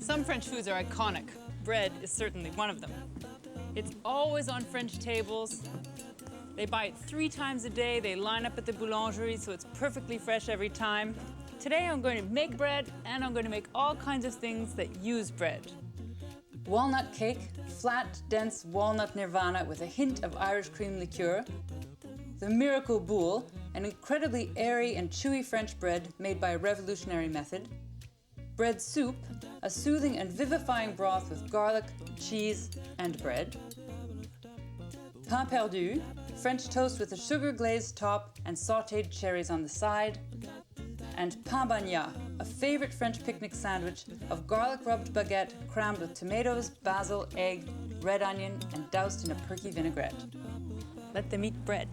Some French foods are iconic. Bread is certainly one of them. It's always on French tables. They buy it 3 times a day. They line up at the boulangerie, so it's perfectly fresh every time. Today I'm going to make bread, and I'm going to make all kinds of things that use bread. Walnut cake, flat, dense walnut nirvana with a hint of Irish cream liqueur. The Miracle Boule, an incredibly airy and chewy French bread made by a revolutionary method. Bread soup, a soothing and vivifying broth with garlic, cheese, and bread. Pain Perdu, French toast with a sugar-glazed top and sautéed cherries on the side. And Pan Bagnat, a favorite French picnic sandwich of garlic-rubbed baguette crammed with tomatoes, basil, egg, red onion, and doused in a perky vinaigrette. Let them eat bread.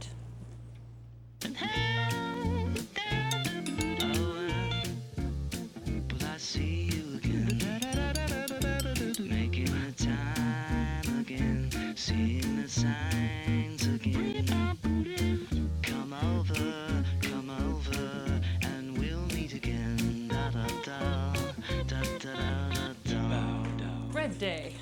See you again, making the time again, seeing the signs again. Come over, and we'll meet again. Da da da, da da da da. Bread day.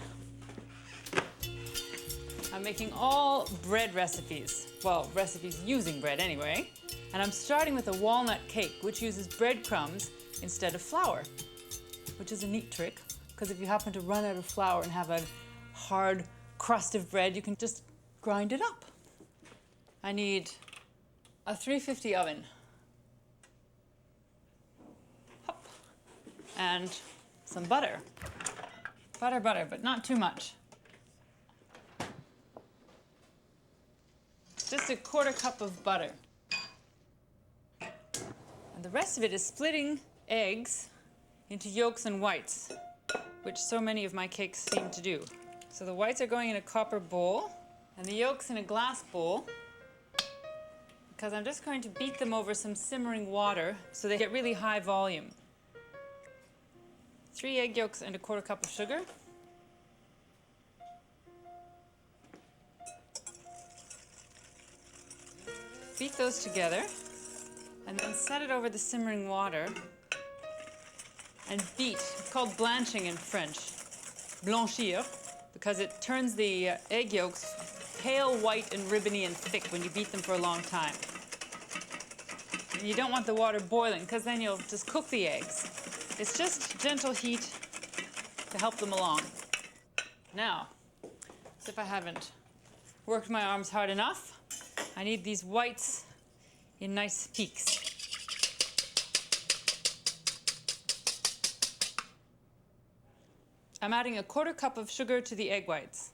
I'm making all bread recipes. Well, recipes using bread anyway. And I'm starting with a walnut cake, which uses breadcrumbs instead of flour, which is a neat trick, because if you happen to run out of flour and have a hard crust of bread, you can just grind it up. I need a 350 oven. Hop. And some butter. Butter, but not too much. Just a 1/4 cup of butter. And the rest of it is splitting eggs into yolks and whites, which so many of my cakes seem to do. So the whites are going in a copper bowl and the yolks in a glass bowl, because I'm just going to beat them over some simmering water so they get really high volume. 3 egg yolks and a 1/4 cup of sugar. Beat those together and then set it over the simmering water and beat. It's called blanching in French, blanchir, because it turns the egg yolks pale white and ribbony and thick when you beat them for a long time. And you don't want the water boiling, because then you'll just cook the eggs. It's just gentle heat to help them along. Now, as if I haven't worked my arms hard enough, I need these whites in nice peaks. I'm adding a 1/4 cup of sugar to the egg whites.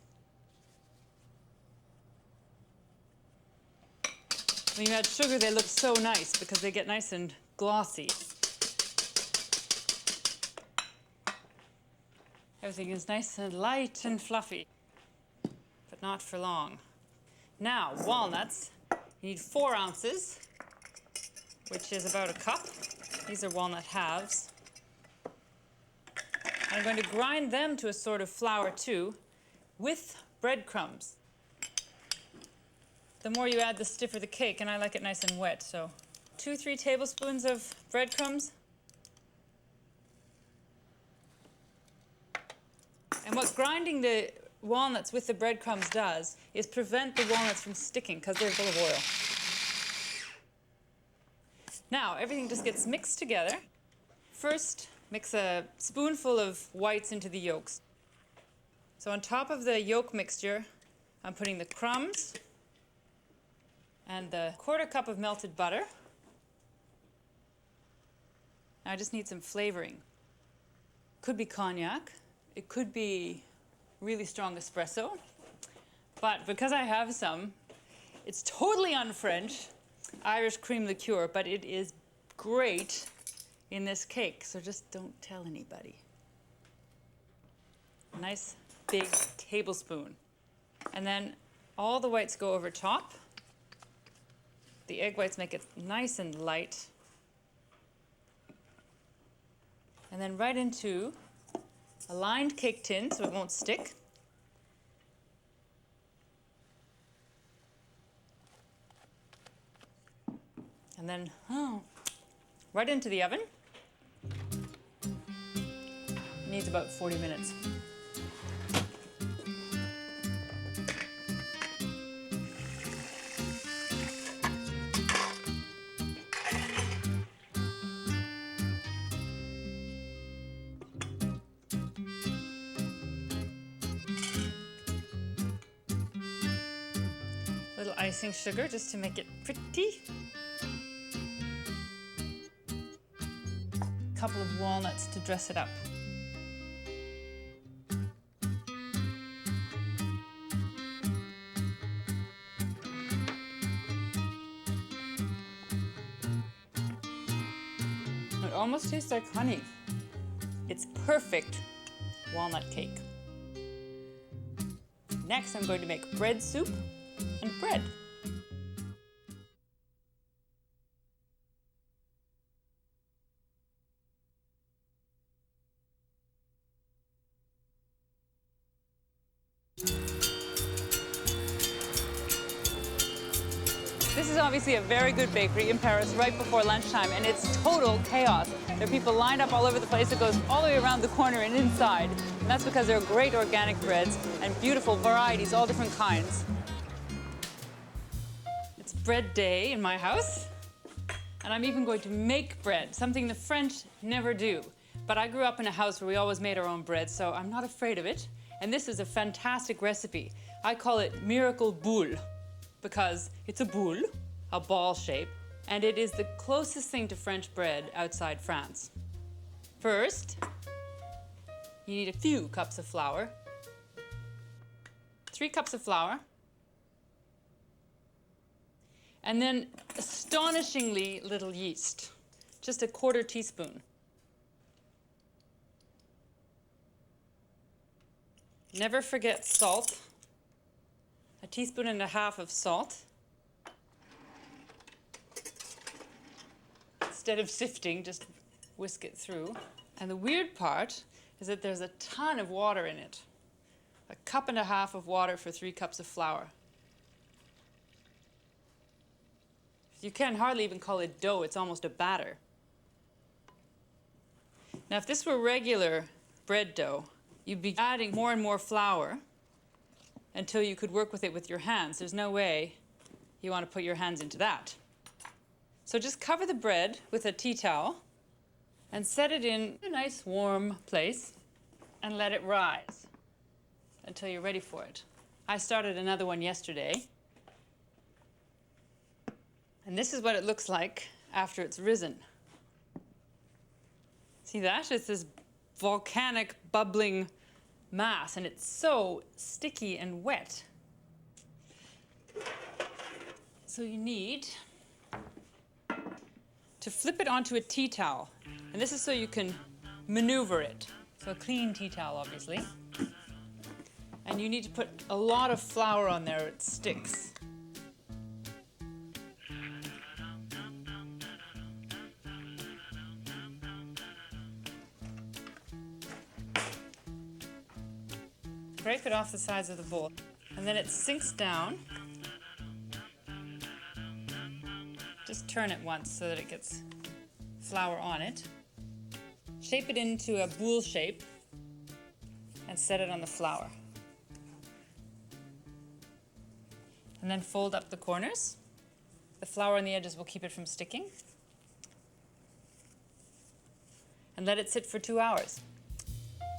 When you add sugar, they look so nice because they get nice and glossy. Everything is nice and light and fluffy, but not for long. Now, walnuts. You need 4 ounces, which is about a cup. These are walnut halves. I'm going to grind them to a sort of flour too, with breadcrumbs. The more you add, the stiffer the cake, and I like it nice and wet, so 2-3 tablespoons of breadcrumbs. And what grinding the walnuts with the breadcrumbs does is prevent the walnuts from sticking, because they're full of oil. Now, everything just gets mixed together. First, mix a spoonful of whites into the yolks. So on top of the yolk mixture, I'm putting the crumbs and the 1/4 cup of melted butter. I just need some flavoring. Could be cognac. It could be really strong espresso. But because I have some, it's totally un-French, Irish cream liqueur, but it is great in this cake, so just don't tell anybody. Nice big tablespoon. And then all the whites go over top. The egg whites make it nice and light. And then right into a lined cake tin so it won't stick. And then, right into the oven. Needs about 40 minutes. Little icing sugar just to make it pretty. A couple of walnuts to dress it up. It almost tastes like honey. It's perfect walnut cake. Next, I'm going to make bread soup and bread. This is obviously a very good bakery in Paris right before lunchtime, and it's total chaos. There are people lined up all over the place. It goes all the way around the corner and inside. And that's because there are great organic breads and beautiful varieties, all different kinds. It's bread day in my house, and I'm even going to make bread, something the French never do. But I grew up in a house where we always made our own bread, so I'm not afraid of it. And this is a fantastic recipe. I call it Miracle Boule, because it's a boule, a ball shape, and it is the closest thing to French bread outside France. First, you need a few cups of flour, 3 cups of flour, and then astonishingly little yeast, just a 1/4 teaspoon. Never forget salt, 1.5 teaspoons of salt. Instead of sifting, just whisk it through. And the weird part is that there's a ton of water in it. 1.5 cups of water for 3 cups of flour. You can hardly even call it dough, it's almost a batter. Now, if this were regular bread dough, you'd be adding more and more flour until you could work with it with your hands. There's no way you want to put your hands into that. So just cover the bread with a tea towel and set it in a nice warm place and let it rise until you're ready for it. I started another one yesterday. And this is what it looks like after it's risen. See that? It's this volcanic, bubbling mass, and it's so sticky and wet. So you need to flip it onto a tea towel. And this is so you can maneuver it. So a clean tea towel, obviously. And you need to put a lot of flour on there, it sticks. Scrape it off the sides of the bowl, and then it sinks down. Just turn it once so that it gets flour on it. Shape it into a boule shape and set it on the flour. And then fold up the corners. The flour on the edges will keep it from sticking. And let it sit for 2 hours.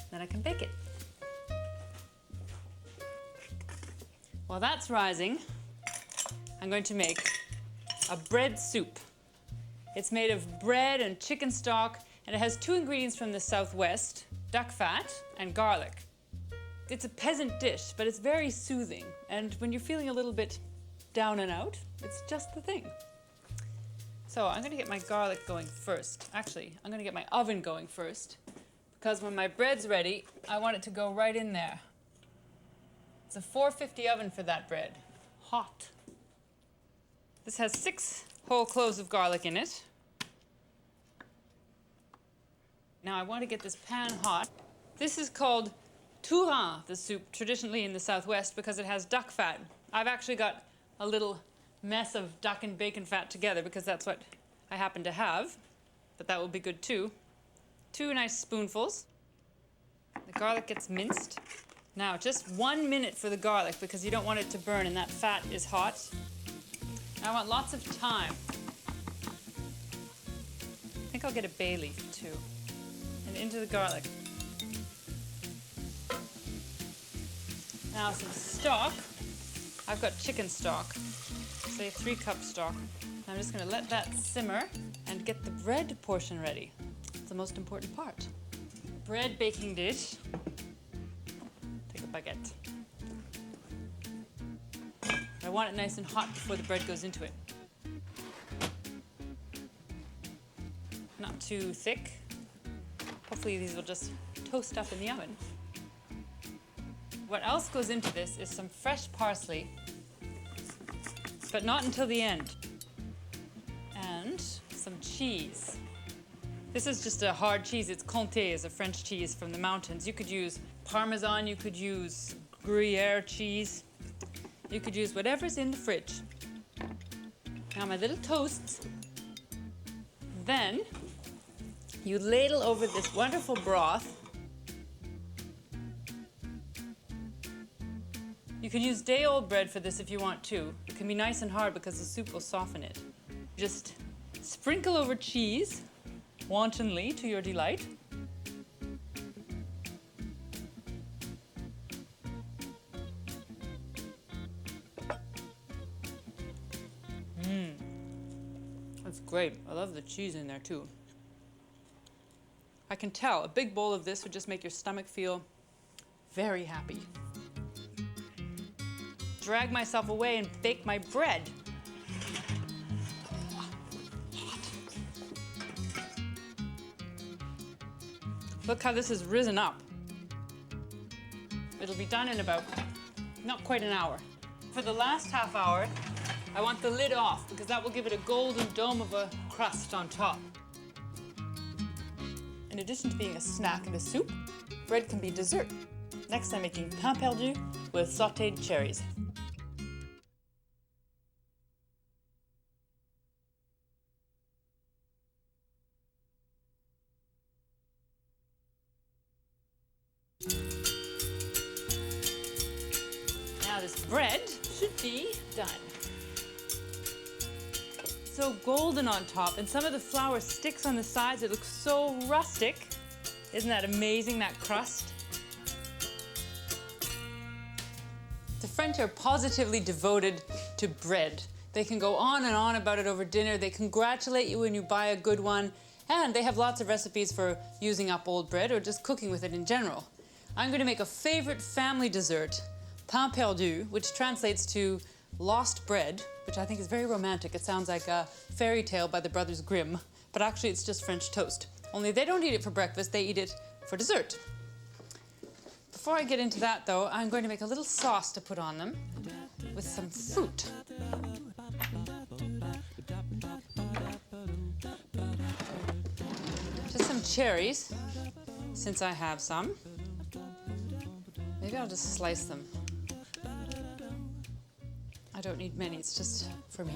Then I can bake it. While that's rising, I'm going to make a bread soup. It's made of bread and chicken stock, and it has 2 ingredients from the Southwest, duck fat and garlic. It's a peasant dish, but it's very soothing, and when you're feeling a little bit down and out, it's just the thing. So I'm gonna get my garlic going first. Actually, I'm gonna get my oven going first, because when my bread's ready, I want it to go right in there. It's a 450 oven for that bread. Hot. This has 6 whole cloves of garlic in it. Now I want to get this pan hot. This is called tourin, the soup, traditionally in the Southwest, because it has duck fat. I've actually got a little mess of duck and bacon fat together because that's what I happen to have, but that will be good too. 2 nice spoonfuls. The garlic gets minced. Now, just 1 minute for the garlic because you don't want it to burn and that fat is hot. I want lots of thyme. I think I'll get a bay leaf too. And into the garlic. Now some stock. I've got chicken stock, say 3 cups stock. I'm just gonna let that simmer and get the bread portion ready. It's the most important part. Bread baking dish. Take a baguette. I want it nice and hot before the bread goes into it. Not too thick. Hopefully these will just toast up in the oven. What else goes into this is some fresh parsley, but not until the end. And some cheese. This is just a hard cheese. It's Comté, is a French cheese from the mountains. You could use Parmesan, you could use Gruyere cheese. You could use whatever's in the fridge. Now my little toasts. Then you ladle over this wonderful broth. You can use day-old bread for this if you want to. It can be nice and hard because the soup will soften it. Just sprinkle over cheese, wantonly to your delight. That's great. I love the cheese in there too. I can tell a big bowl of this would just make your stomach feel very happy. Drag myself away and bake my bread. Hot. Look how this has risen up. It'll be done in about, not quite an hour. For the last half hour, I want the lid off because that will give it a golden dome of a crust on top. In addition to being a snack and a soup, bread can be dessert. Next I'm making Pain Perdu with sautéed cherries. Now this bread should be done. So golden on top, and some of the flour sticks on the sides. It looks so rustic. Isn't that amazing, that crust? The French are positively devoted to bread. They can go on and on about it over dinner. They congratulate you when you buy a good one, and they have lots of recipes for using up old bread or just cooking with it in general. I'm going to make a favorite family dessert, Pain Perdu, which translates to lost bread, which I think is very romantic. It sounds like a fairy tale by the Brothers Grimm, but actually it's just French toast. Only they don't eat it for breakfast, they eat it for dessert. Before I get into that though, I'm going to make a little sauce to put on them with some fruit. Just some cherries, since I have some. Maybe I'll just slice them. I don't need many, it's just for me.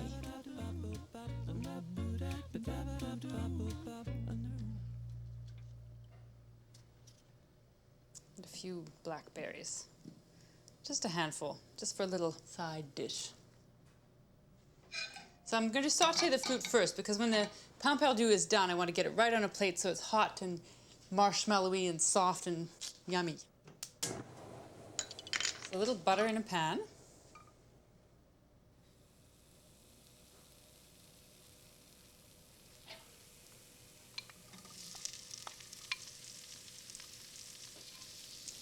And a few blackberries. Just a handful, just for a little side dish. So I'm going to saute the fruit first because when the Pain Perdu is done, I want to get it right on a plate so it's hot and marshmallowy and soft and yummy. So a little butter in a pan.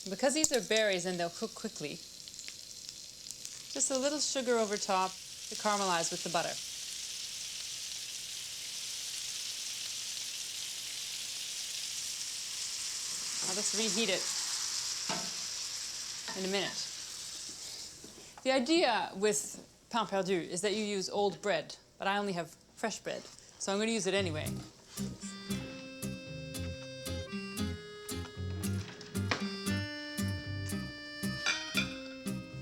Because these are berries and they'll cook quickly, just a little sugar over top to caramelize with the butter. I'll just reheat it in a minute. The idea with Pain Perdu is that you use old bread, but I only have fresh bread, so I'm going to use it anyway.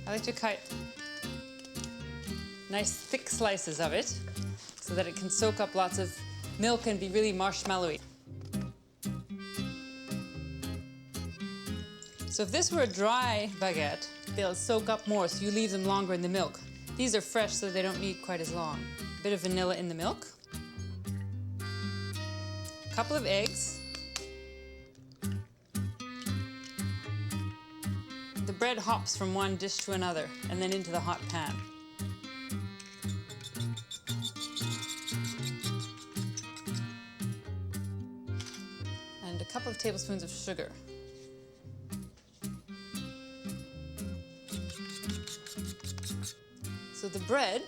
I like to cut nice thick slices of it so that it can soak up lots of milk and be really marshmallowy. So if this were a dry baguette, they'll soak up more, so you leave them longer in the milk. These are fresh, so they don't need quite as long. A bit of vanilla in the milk. A couple of eggs. The bread hops from one dish to another and then into the hot pan. And a couple of tablespoons of sugar. So the bread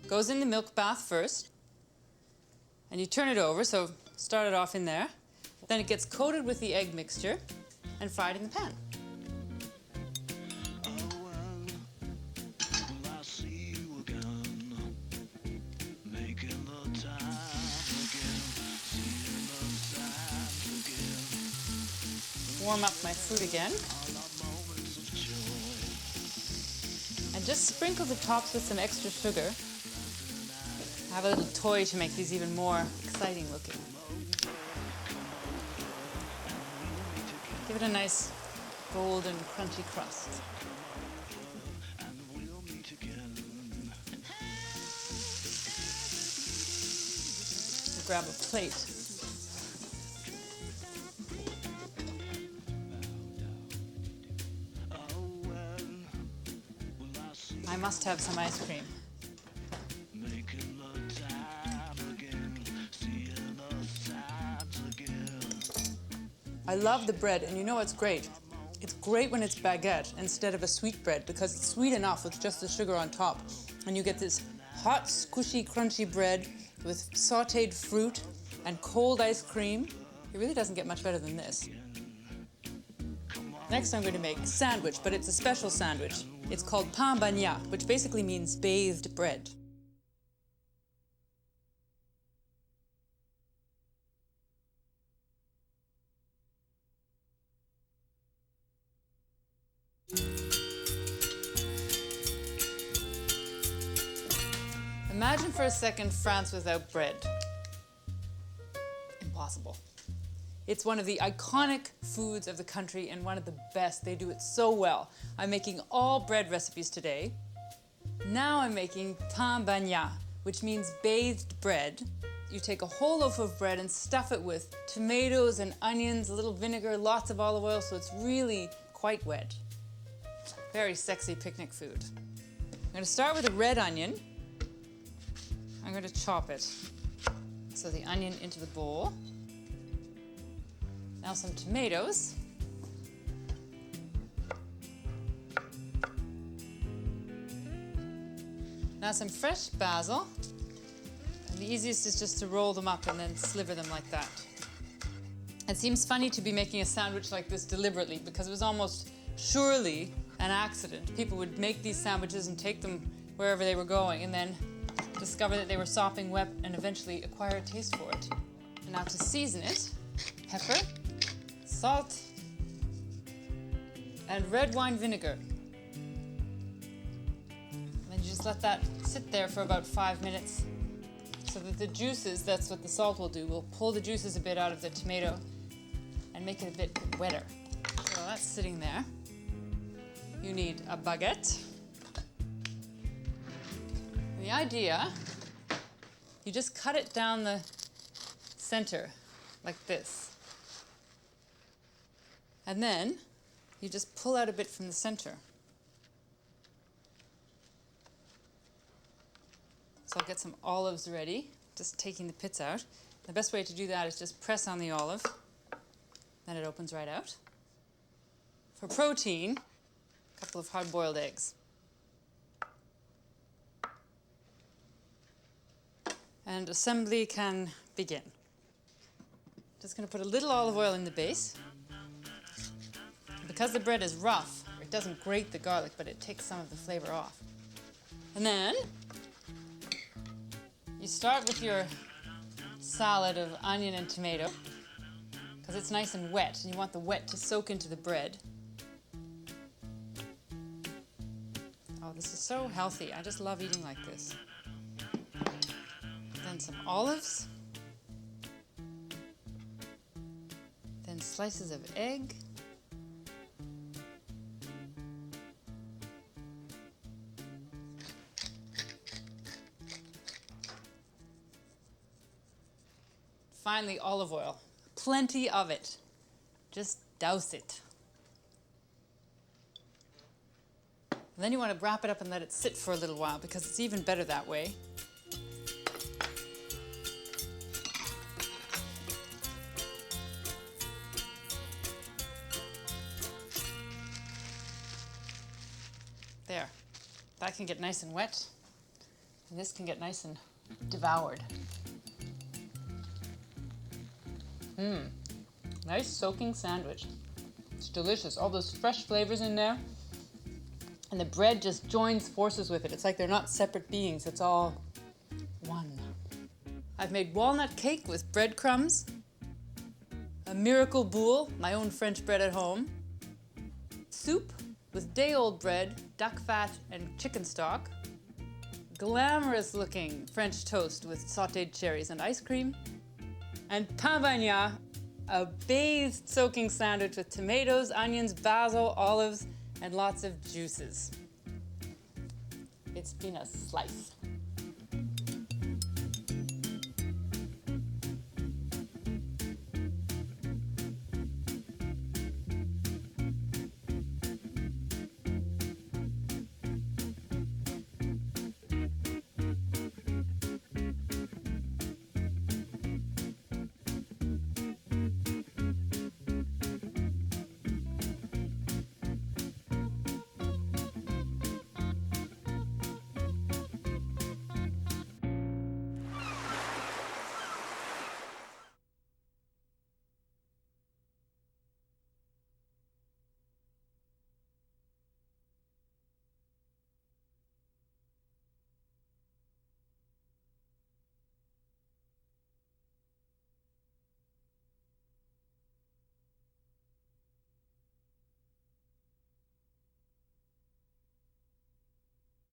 goes in the milk bath first, and you turn it over, so start it off in there. Then it gets coated with the egg mixture and fried in the pan. Warm up my fruit again. And just sprinkle the tops with some extra sugar. I have a little toy to make these even more exciting looking. Give it a nice golden, crunchy crust. Grab a plate. I must have some ice cream. I love the bread, and you know what's great? It's great when it's baguette instead of a sweet bread because it's sweet enough with just the sugar on top. And you get this hot, squishy, crunchy bread with sauteed fruit and cold ice cream. It really doesn't get much better than this. Next I'm going to make a sandwich, but it's a special sandwich. It's called Pan Bagnat, which basically means bathed bread. Imagine for a second France without bread. Impossible. It's one of the iconic foods of the country and one of the best. They do it so well. I'm making all bread recipes today. Now I'm making Pain Bagnat, which means bathed bread. You take a whole loaf of bread and stuff it with tomatoes and onions, a little vinegar, lots of olive oil, so it's really quite wet. Very sexy picnic food. I'm going to start with a red onion. I'm going to chop it. So the onion into the bowl. Now some tomatoes. Now some fresh basil. And the easiest is just to roll them up and then sliver them like that. It seems funny to be making a sandwich like this deliberately because it was almost surely an accident. People would make these sandwiches and take them wherever they were going and then discover that they were sopping wet and eventually acquire a taste for it. And now to season it, pepper, salt, and red wine vinegar. And then you just let that sit there for about 5 minutes so that the juices, that's what the salt will do, will pull the juices a bit out of the tomato and make it a bit wetter. So that's sitting there. You need a baguette. The idea, you just cut it down the center like this. And then you just pull out a bit from the center. So I'll get some olives ready, just taking the pits out. The best way to do that is just press on the olive, then it opens right out. For protein, a couple of hard-boiled eggs. And assembly can begin. Just going to put a little olive oil in the base. Because the bread is rough, it doesn't grate the garlic, but it takes some of the flavor off. And then you start with your salad of onion and tomato, because it's nice and wet, and you want the wet to soak into the bread. Oh, this is so healthy. I just love eating like this. Then some olives. Then slices of egg. finally, olive oil. Plenty of it. Just douse it. And then you want to wrap it up and let it sit for a little while because it's even better that way. There. That can get nice and wet, and this can get nice and devoured. Nice soaking sandwich. It's delicious. All those fresh flavors in there. And the bread just joins forces with it. It's like they're not separate beings. It's all one. I've made walnut cake with breadcrumbs, a Miracle Boule, my own French bread at home, soup with day-old bread, duck fat, and chicken stock, glamorous looking French toast with sauteed cherries and ice cream, and Pan Bagnat, a bathed soaking sandwich with tomatoes, onions, basil, olives, and lots of juices. It's been a slice.